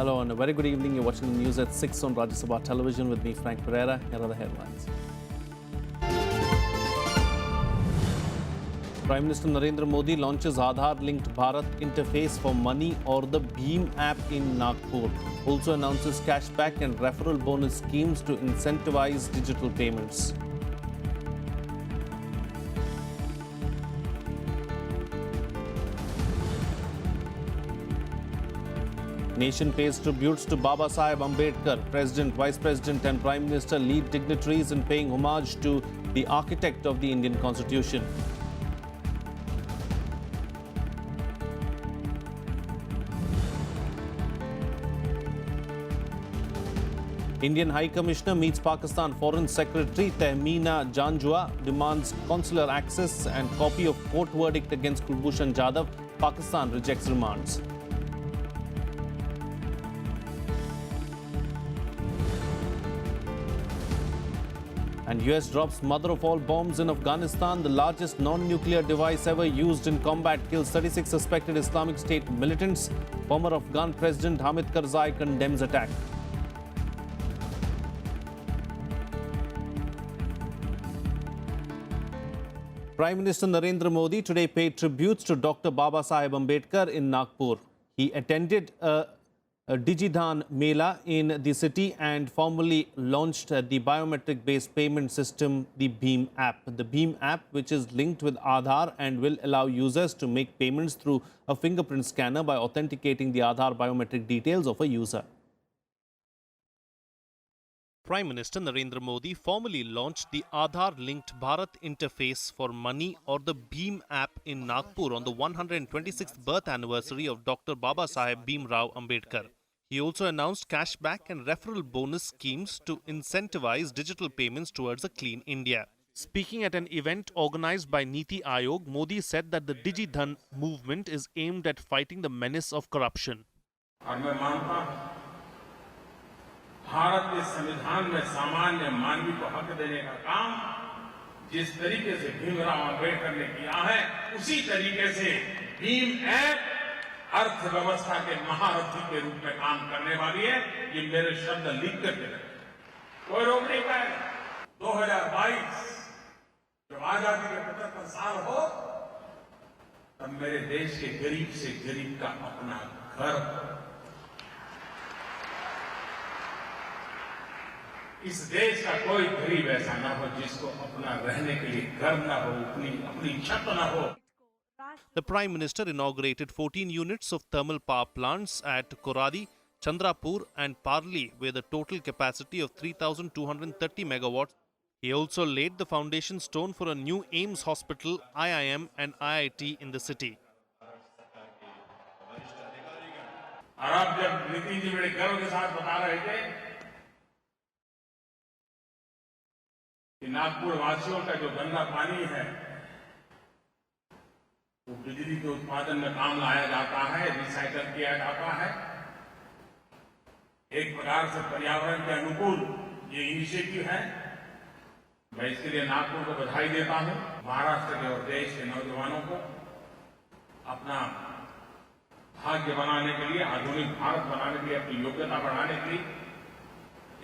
Hello and a very good evening. You're watching the news at 6 on Rajya Sabha television with me, Frank Pereira. Here are the headlines. Prime Minister Narendra Modi launches Aadhaar-linked Bharat interface for money or the BHIM app in Nagpur. Also announces cashback and referral bonus schemes to incentivize digital payments. Nation pays tributes to Babasaheb Ambedkar. President, Vice President and Prime Minister lead dignitaries in paying homage to the architect of the Indian Constitution. Indian High Commissioner meets Pakistan Foreign Secretary Tehmeena Janjua, demands consular access and copy of court verdict against Kulbhushan Jadhav. Pakistan rejects remands. And US drops mother of all bombs in Afghanistan. The largest non-nuclear device ever used in combat kills 36 suspected Islamic State militants. Former Afghan President Hamid Karzai condemns attack. Prime Minister Narendra Modi today paid tributes to Dr Babasaheb Ambedkar in Nagpur. He attended a Digidhan Mela in the city and formally launched the biometric-based payment system, the BHIM app. The BHIM app, which is linked with Aadhaar and will allow users to make payments through a fingerprint scanner by authenticating the Aadhaar biometric details of a user. Prime Minister Narendra Modi formally launched the Aadhaar-linked Bharat interface for money or the BHIM app in Nagpur on the 126th birth anniversary of Dr Babasaheb Bhimrao Ambedkar. He also announced cashback and referral bonus schemes to incentivize digital payments towards a clean India. Speaking at an event organized by Niti Aayog, Modi said that the Digidhan movement is aimed at fighting the menace of corruption. Bharat के संविधान में सामान्य मानवी को हक देने का काम जिस तरीके से भीमराव अंबेडकर ने किया है, उसी तरीके से भीम ऐप अर्थव्यवस्था के महारथी के रूप में काम करने वाली है। ये मेरे शब्द लिख करके रखें, कोई रोक नहीं पाएगा। 2022 जब आजादी के 75 साल हो, तब मेरे देश के गरीब से गरीब का अपना घर, इस देश का कोई गरीब ऐसा न हो जिसको अपना रहने के लिए घर न हो, अपनी छत न हो. The Prime Minister inaugurated 14 units of thermal power plants at Koradi, Chandrapur and Parli with a total capacity of 3,230 megawatts. He also laid the foundation stone for a new AIIMS hospital, IIM and IIT in the city. और आप जब नितिन जी बड़े गर्व के साथ बता रहे थे कि नागपुर वासियों का जो गंदा पानी है वो बिजली के उत्पादन में काम लाया जाता है, रिसाइकल किया जाता है, एक प्रकार से पर्यावरण के अनुकूल ये इनिशिएटिव है. मैं इसके लिए नागपुर को बधाई देता हूं. महाराष्ट्र के और देश के नौजवानों को अपना भाग्य बनाने के लिए, आधुनिक भारत बनाने के लिए, अपनी योग्यता बढ़ाने के लिए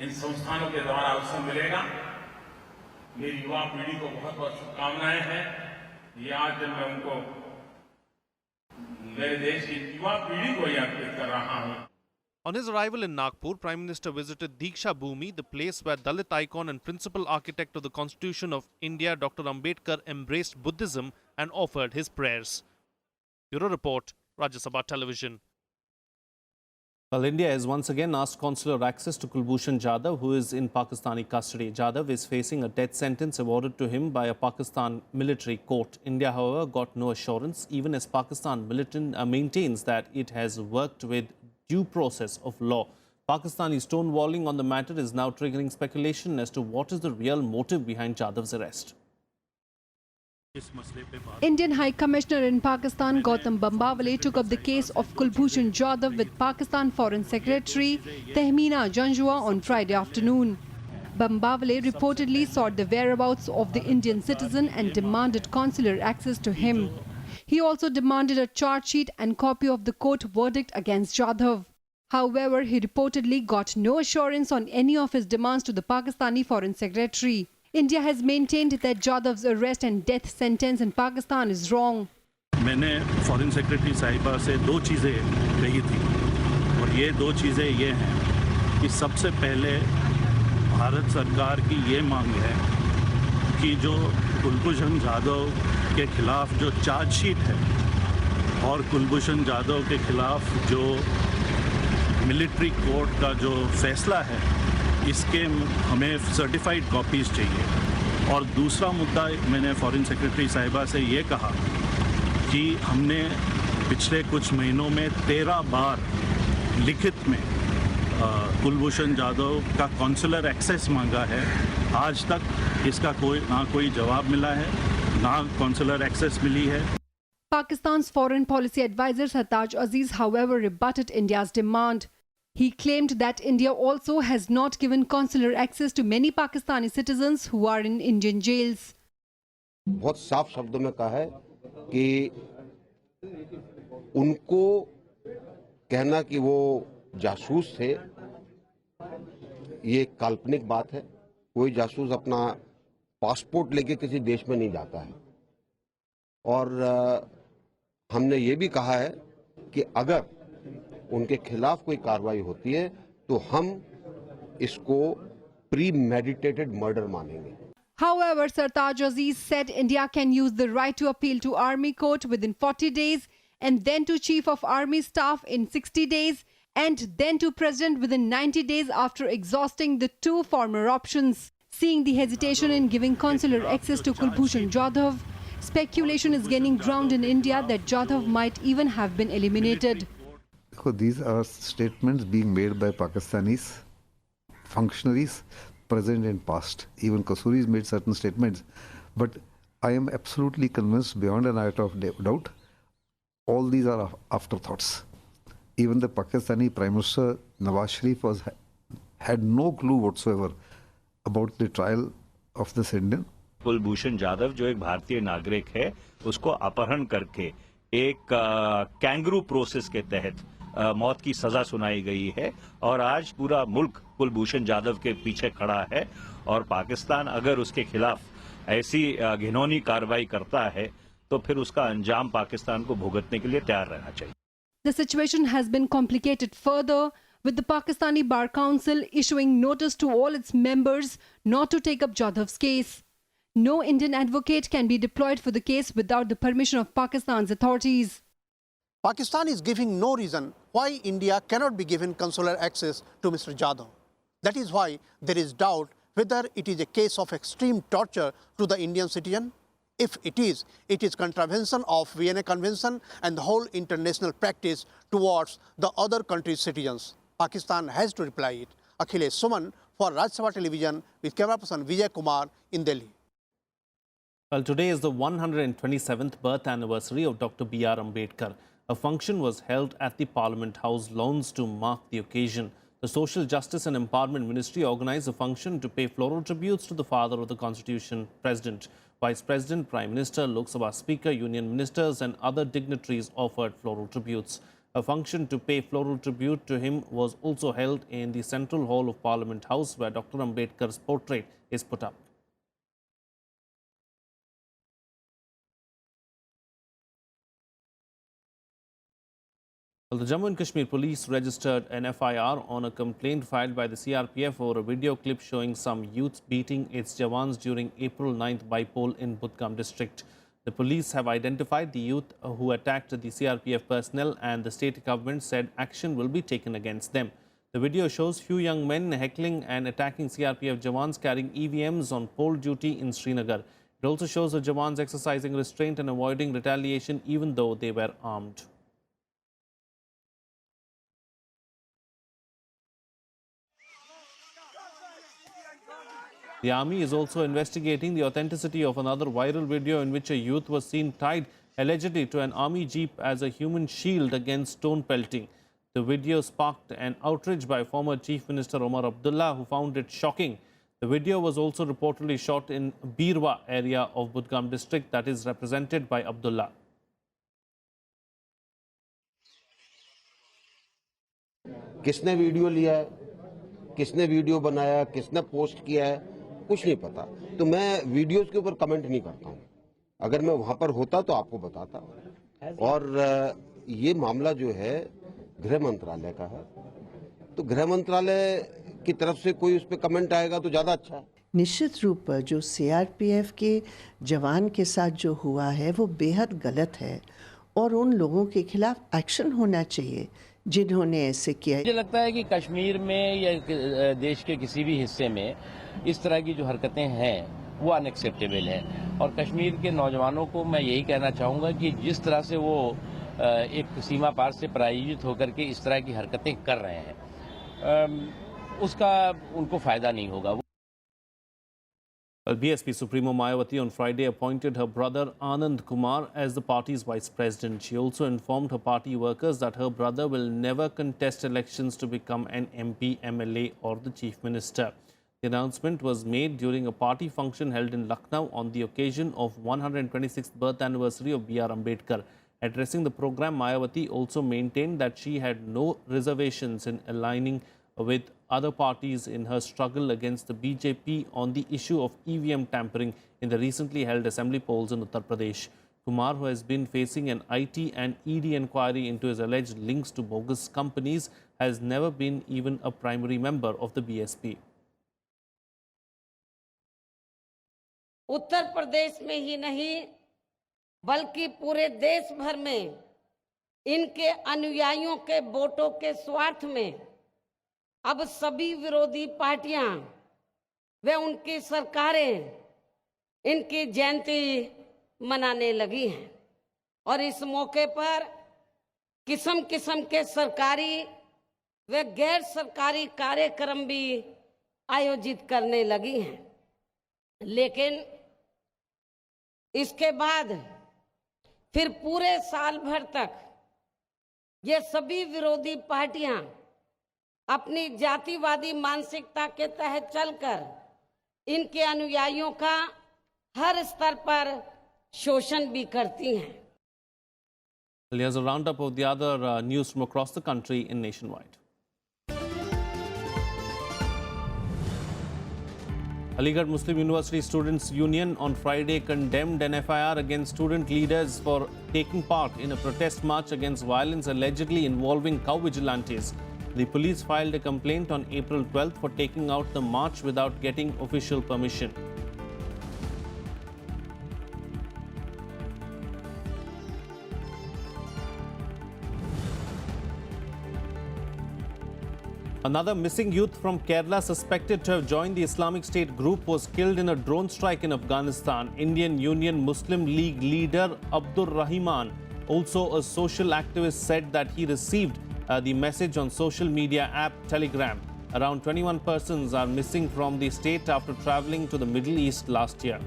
इन संस्थानों के द्वारा अवसर मिलेगा. मेरी युवा पीढ़ी को बहुत बहुत शुभकामनाएं हैं. ये आज जब मैं उनको, मेरे देश की युवा पीढ़ी को याद कर रहा हूं. On his arrival in Nagpur, Prime Minister visited Diksha Bhumi, the place where Dalit icon and principal architect of the Constitution of India, Dr Ambedkar, embraced Buddhism and offered his prayers. Bureau Report, Rajya Sabha Television. Well, India has once again asked consular access to Kulbhushan Jadhav, who is in Pakistani custody. Jadhav is facing a death sentence awarded to him by a Pakistan military court. India, however, got no assurance, even as Pakistan maintains that it has worked with due process of law. Pakistani stonewalling on the matter is now triggering speculation as to what is the real motive behind Jadhav's arrest. Indian High Commissioner in Pakistan Gautam Bambawale took up the case of Kulbhushan Jadhav with Pakistan Foreign Secretary Tehmeena Janjua on Friday afternoon. Bambawale reportedly sought the whereabouts of the Indian citizen and demanded consular access to him. He also demanded a charge sheet and copy of the court verdict against Jadhav. However, he reportedly got no assurance on any of his demands to the Pakistani Foreign Secretary. India has maintained that Jadhav's arrest and death sentence in Pakistan is wrong. मैंने foreign secretary साहिबा से दो चीज़ें कही थी और ये दो चीज़ें ये हैं कि सबसे पहले भारत सरकार की ये मांग है कि जो कुलभूषण जाधव के खिलाफ जो चार्जशीट है और कुलभूषण जाधव के खिलाफ जो मिलिट्री कोर्ट का जो फैसला है इसके हमें सर्टिफाइड कॉपीज़ चाहिए। और दूसरा मुद्दा मैंने फॉरेन सेक्रेटरी साहिबा से ये कहा कि हमने पिछले कुछ महीनों में 13 बार लिखित में कुलभूषण जाधव का कॉन्सुलर एक्सेस मांगा है। आज तक इसका कोई जवाब मिला है, ना कॉन्सुलर एक्सेस मिली है। Pakistan's foreign policy advisor Sartaj Aziz, however, rebutted India's demand. He claimed that India also has not given consular access to many Pakistani citizens who are in Indian jails. बहुत साफ शब्दों में कहा है कि उनको कहना कि वो जासूस थे ये काल्पनिक बात है। कोई जासूस अपना पासपोर्ट लेके किसी देश में नहीं जाता है। और हमने ये भी कहा है कि अगर उनके खिलाफ कोई कार्रवाई होती है तो हम इसको प्रीमेडिटेटेड मर्डर मानेंगे। However, Sartaj Aziz said India can use the right to appeal to Army Court within 40 days and then to Chief of Army Staff in 60 days and then to President within 90 days after exhausting the two former options. Seeing the hesitation in giving consular access to Kulbhushan Jadhav, speculation is gaining ground in India that Jadhav might even have been eliminated. These are statements being made by Pakistanis, functionaries, present and past. Even Kasuri's made certain statements. But I am absolutely convinced beyond an iota of doubt, all these are afterthoughts. Even the Pakistani Prime Minister Nawaz Sharif had no clue whatsoever about the trial of this Indian. Kulbhushan Jadhav जो एक भारतीय नागरिक है उसको अपहरण करके एक kangaroo process के तहत मौत की सजा सुनाई गई है और आज पूरा मुल्क कुलभूषण जाधव के पीछे खड़ा है और पाकिस्तान अगर उसके खिलाफ ऐसी घिनौनी कार्रवाई करता है तो फिर उसका अंजाम पाकिस्तान को भुगतने के लिए तैयार रहना चाहिए। The situation has been complicated further with the Pakistani Bar Council issuing notice to all its members not to take up Jadhav's case. No Indian advocate can be deployed for the case without the permission of Pakistan's authorities. Pakistan is giving no reason why India cannot be given consular access to Mr. Jadhav. That is why there is doubt whether it is a case of extreme torture to the Indian citizen. If it is contravention of Vienna Convention and the whole international practice towards the other countries' citizens. Pakistan has to reply it. Akhilesh Suman for Rajya Sabha Television with camera person Vijay Kumar in Delhi. Well, today is the 127th birth anniversary of Dr. BR Ambedkar. A function was held at the Parliament House lawns to mark the occasion. The Social Justice and Empowerment Ministry organized a function to pay floral tributes to the father of the Constitution, President. Vice President, Prime Minister, Lok Sabha Speaker, Union Ministers and other dignitaries offered floral tributes. A function to pay floral tribute to him was also held in the Central Hall of Parliament House where Dr. Ambedkar's portrait is put up. Well, the Jammu and Kashmir police registered an FIR on a complaint filed by the CRPF over a video clip showing some youth beating its jawans during April 9th bypoll in Budgam district. The police have identified the youth who attacked the CRPF personnel and the state government said action will be taken against them. The video shows few young men heckling and attacking CRPF jawans carrying EVMs on poll duty in Srinagar. It also shows the jawans exercising restraint and avoiding retaliation even though they were armed. The army is also investigating the authenticity of another viral video in which a youth was seen tied allegedly to an army jeep as a human shield against stone pelting. The video sparked an outrage by former Chief Minister Omar Abdullah, who found it shocking. The video was also reportedly shot in Birwa area of Budgam district that is represented by Abdullah. किसने video लिया है, किसने video बनाया, किसने post किया है, कुछ नहीं पता। तो मैं वीडियोस के ऊपर कमेंट नहीं करता हूँ। अगर मैं वहां पर होता तो आपको बताता। और ये मामला जो है गृह मंत्रालय का है, तो गृह मंत्रालय की तरफ से कोई उस पर कमेंट आएगा तो ज्यादा अच्छा है। निश्चित रूप पर जो CRPF के जवान के साथ जो हुआ है वो बेहद गलत है और उन लोगों के खिलाफ एक्शन होना चाहिए जिन्होंने ऐसे किया। मुझे लगता है कि कश्मीर में या देश के किसी भी हिस्से में इस तरह की जो हरकतें हैं वो अनएक्सेप्टेबल है। और कश्मीर के नौजवानों को मैं यही कहना चाहूँगा कि जिस तरह से वो एक सीमा पार से प्रायोजित होकर के इस तरह की हरकतें कर रहे हैं, उसका उनको फायदा नहीं होगा। BSP Supremo Mayavathi on Friday appointed her brother Anand Kumar as the party's vice president. She also informed her party workers that her brother will never contest elections to become an MP, MLA or the chief minister. The announcement was made during a party function held in Lucknow on the occasion of 126th birth anniversary of BR Ambedkar. Addressing the program, Mayavathi also maintained that she had no reservations in aligning with other parties in her struggle against the BJP on the issue of EVM tampering in the recently held assembly polls in Uttar Pradesh. Kumar, who has been facing an IT and ED inquiry into his alleged links to bogus companies, has never been even a primary member of the BSP. Uttar Pradesh में ही नहीं बल्कि पूरे देश भर में इनके अनुयायियों के वोटों के स्वार्थ में अब सभी विरोधी पार्टियां व उनकी सरकारें इनकी जयंती मनाने लगी हैं और इस मौके पर किस्म किस्म के सरकारी व गैर सरकारी कार्यक्रम भी आयोजित करने लगी हैं। लेकिन इसके बाद फिर पूरे साल भर तक ये सभी विरोधी पार्टियां अपनी जातिवादी मानसिकता के तहत चलकर इनके अनुयायियों का हर स्तर पर शोषण भी करती हैं। Here's a roundup of the other news from across the country in Nationwide. Aligarh Muslim University Students' Union on Friday condemned an FIR against student leaders for taking part in a protest march against violence allegedly involving cow vigilantes. The police filed a complaint on April 12th for taking out the march without getting official permission. Another missing youth from Kerala suspected to have joined the Islamic State group was killed in a drone strike in Afghanistan. Indian Union Muslim League leader Abdur Rahman, also a social activist, said that he received the message on social media app Telegram. Around 21 persons are missing from the state after traveling to the Middle East last year.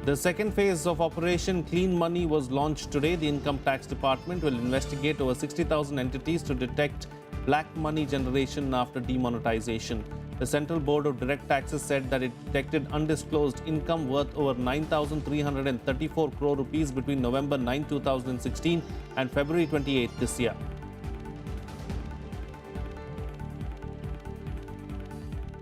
The second phase of Operation Clean Money was launched today. The Income Tax Department will investigate over 60,000 entities to detect black money generation after demonetization. The Central Board of Direct Taxes said that it detected undisclosed income worth over 9,334 crore rupees between November 9, 2016 and February 28 this year.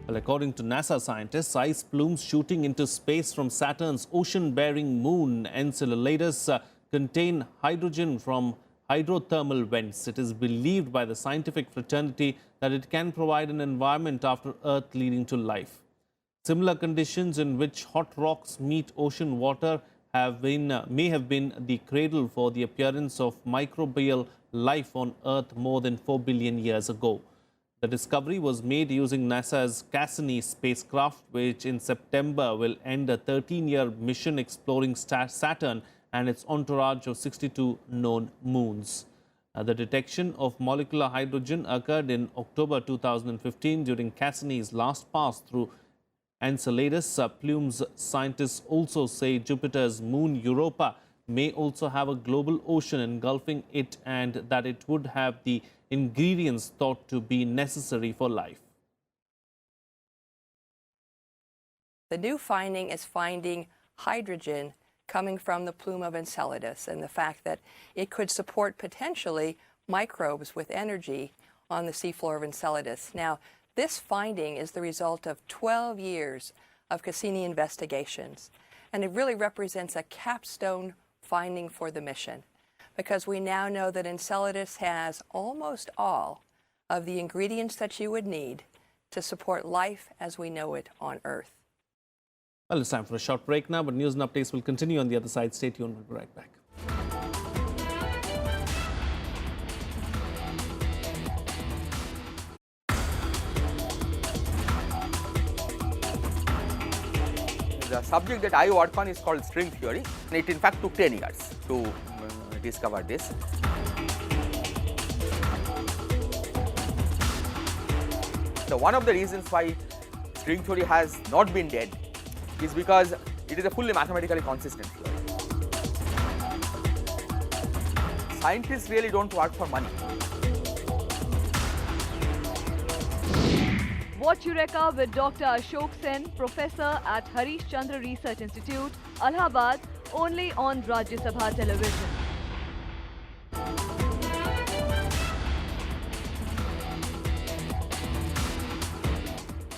Well, according to NASA scientists, ice plumes shooting into space from Saturn's ocean-bearing moon Enceladus contain hydrogen from hydrothermal vents. It is believed by the scientific fraternity that it can provide an environment after Earth leading to life. Similar conditions in which hot rocks meet ocean water may have been the cradle for the appearance of microbial life on Earth more than 4 billion years ago. The discovery was made using NASA's Cassini spacecraft, which in September will end a 13-year mission exploring Saturn and its entourage of 62 known moons. The detection of molecular hydrogen occurred in October 2015 during Cassini's last pass through Enceladus. Plume's scientists also say Jupiter's moon Europa may also have a global ocean engulfing it and that it would have the ingredients thought to be necessary for life. The new finding is finding hydrogen coming from the plume of Enceladus and the fact that it could support potentially microbes with energy on the seafloor of Enceladus. Now, this finding is the result of 12 years of Cassini investigations, and it really represents a capstone finding for the mission, because we now know that Enceladus has almost all of the ingredients that you would need to support life as we know it on Earth. Well, it's time for a short break now, but news and updates will continue on the other side. Stay tuned, we'll be right back. The subject that I work on is called string theory. It in fact took 10 years to discover this. So one of the reasons why string theory has not been dead is because it is a fully mathematically consistent theory. Scientists really don't work for money. Watch Eureka with Dr. Ashok Sen, Professor at Harish Chandra Research Institute, Allahabad, only on Rajya Sabha television.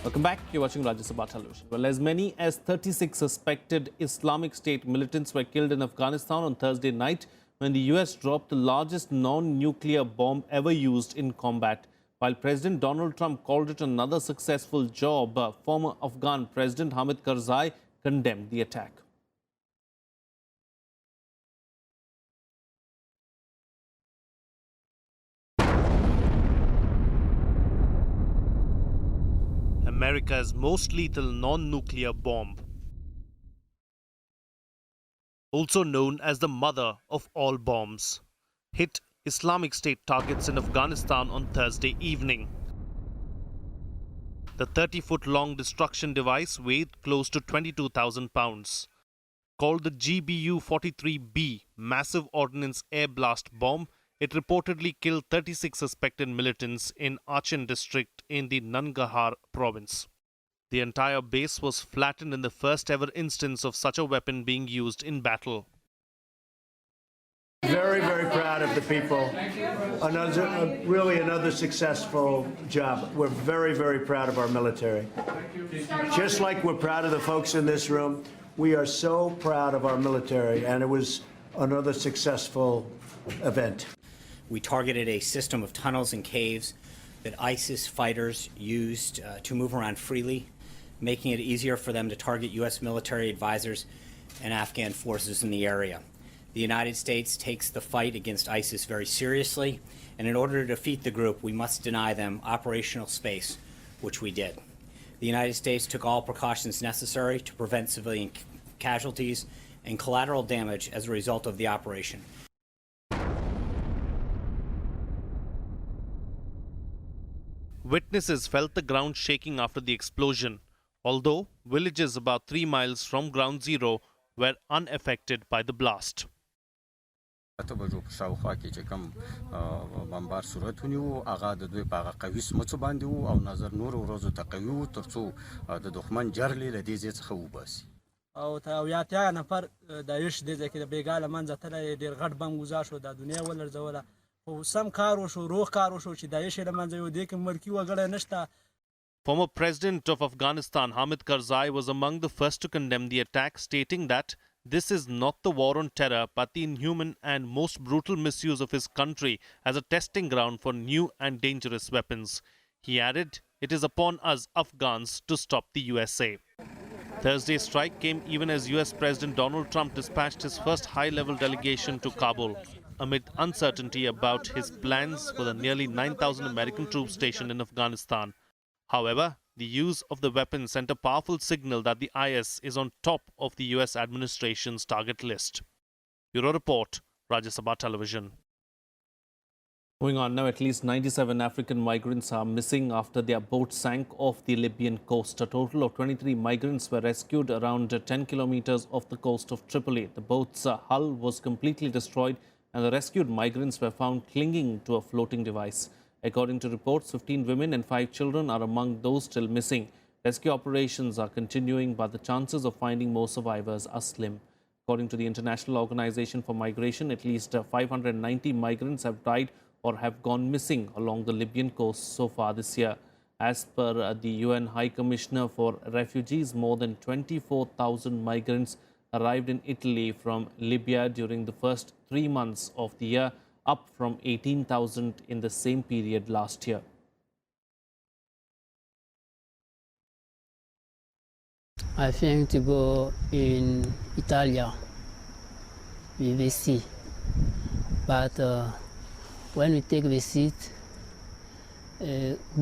Welcome back. You're watching Rajya Sabha television. Well, as many as 36 suspected Islamic State militants were killed in Afghanistan on Thursday night when the US dropped the largest non-nuclear bomb ever used in combat. While President Donald Trump called it another successful job, former Afghan President Hamid Karzai condemned the attack. America's most lethal non-nuclear bomb, also known as the mother of all bombs, hit Islamic State targets in Afghanistan on Thursday evening. The 30-foot-long destruction device weighed close to 22,000 pounds. Called the GBU-43B Massive Ordnance Air Blast Bomb, it reportedly killed 36 suspected militants in Achin district in the Nangarhar province. The entire base was flattened in the first ever instance of such a weapon being used in battle. Very, very proud of the people. Really another successful job. We're very, very proud of our military. Just like we're proud of the folks in this room, we are so proud of our military, and it was another successful event. We targeted a system of tunnels and caves that ISIS fighters used to move around freely, making it easier for them to target U.S. military advisors and Afghan forces in the area. The United States takes the fight against ISIS very seriously, and in order to defeat the group, we must deny them operational space, which we did. The United States took all precautions necessary to prevent civilian casualties and collateral damage as a result of the operation. Witnesses felt the ground shaking after the explosion, although villages about 3 miles from ground zero were unaffected by the blast. او تا یا ته نفر دایښ د ځکه د بیګاله منځ ته ډیر غټ بم گزار شو د دنیا ولرځوله او سم کار وشو روغ کار وشو چې دایښ له منځ یو د کوم مرکی وګړه نشته. Former President of Afghanistan Hamid Karzai was among the first to condemn the attack, stating that this is not the war on terror but the inhuman and most brutal misuse of his country as a testing ground for new and dangerous weapons. He added, "It is upon us Afghans to stop the USA." Thursday's strike came even as US President Donald Trump dispatched his first high-level delegation to Kabul, amid uncertainty about his plans for the nearly 9,000 American troops stationed in Afghanistan. However, the use of the weapon sent a powerful signal that the IS is on top of the US administration's target list. Bureau Report, Rajya Sabha Television. Going on now, at least 97 African migrants are missing after their boat sank off the Libyan coast. A total of 23 migrants were rescued around 10 kilometers off the coast of Tripoli. The boat's hull was completely destroyed and the rescued migrants were found clinging to a floating device. According to reports, 15 women and 5 children are among those still missing. Rescue operations are continuing, but the chances of finding more survivors are slim. According to the International Organization for Migration, at least 590 migrants have died or have gone missing along the Libyan coast so far this year. As per the UN High Commissioner for Refugees, more than 24,000 migrants arrived in Italy from Libya during the first 3 months of the year, up from 18,000 in the same period last year. I think to go in Italy, we will see. But when we take the seat,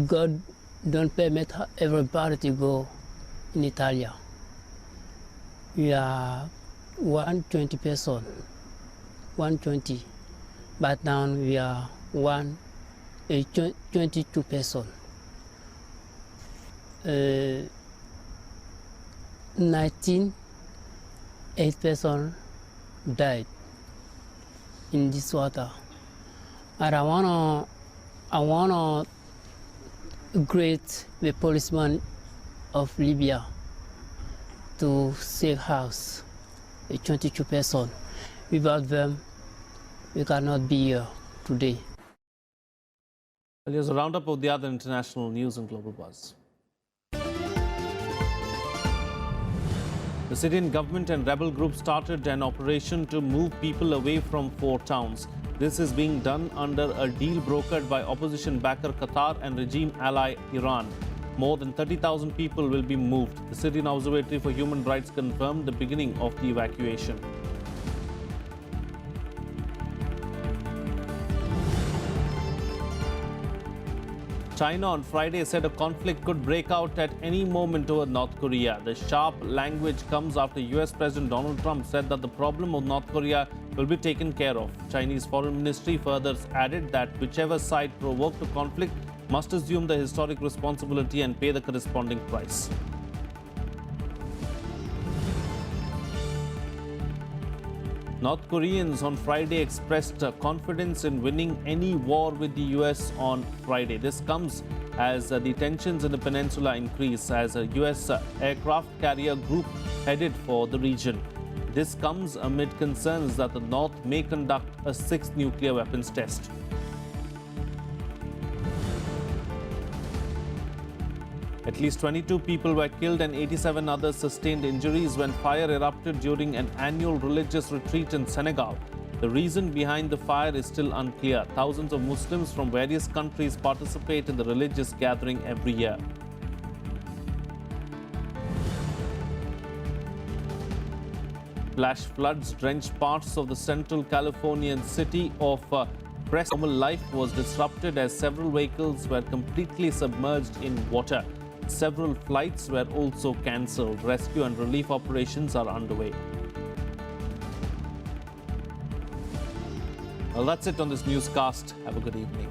God don't permit everybody to go in Italy. We are 120 person, 120, but now we are 22 person. 8 person died in this water. And I wanna greet the policeman of Libya to save house, 22 person. Without them, we cannot be here today. Well, here's a roundup of the other international news and global buzz. The Syrian government and rebel groups started an operation to move people away from 4 towns. This is being done under a deal brokered by opposition backer Qatar and regime ally Iran. More than 30,000 people will be moved. The Syrian Observatory for Human Rights confirmed the beginning of the evacuation. China on Friday said a conflict could break out at any moment over North Korea. The sharp language comes after US President Donald Trump said that the problem of North Korea will be taken care of. Chinese Foreign Ministry further added that whichever side provoked the conflict must assume the historic responsibility and pay the corresponding price. North Koreans on Friday expressed confidence in winning any war with the US on Friday. This comes as the tensions in the peninsula increase as a US aircraft carrier group headed for the region. This comes amid concerns that the North may conduct a 6th nuclear weapons test. At least 22 people were killed and 87 others sustained injuries when fire erupted during an annual religious retreat in Senegal. The reason behind the fire is still unclear. Thousands of Muslims from various countries participate in the religious gathering every year. Flash floods drenched parts of the central Californian city of Normal life was disrupted as several vehicles were completely submerged in water. Several flights were also cancelled. Rescue and relief operations are underway. Well, that's it on this newscast. Have a good evening.